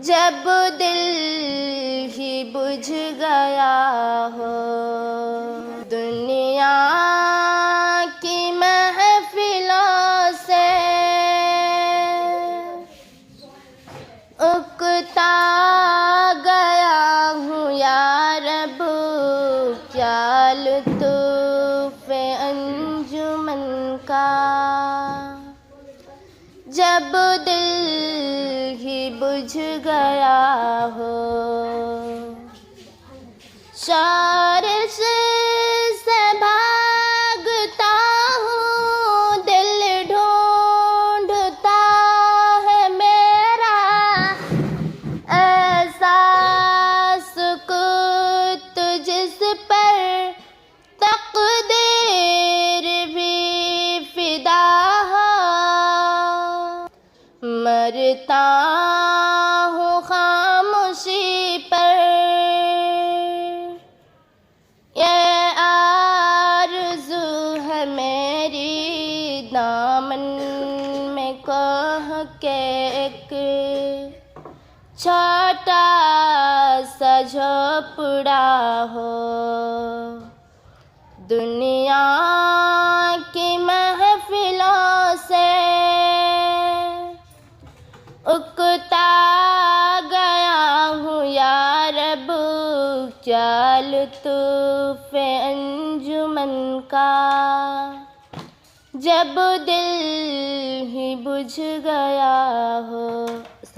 जब दिल ही बुझ गया हो, दुनिया की महफिलों से उकता गया हूँ या रब, क्या लुत्फ़ अंजुमन का। जब दिल ही बुझ गया हो, शारिश से भागता हूँ, दिल ढूंढता है मेरा ऐसा सुकूत जिस पर तक़दीर भी फिदा हो। मरता हूँ खामोशी पर, ये आरज़ू है मेरी दामन में कह के एक छोटा सा झोपड़ा हो। दुनिया की महफिलों से उकता गया हूँ या रब, क्या लुत्फ़ अंजुमन का। जब दिल ही बुझ गया हो।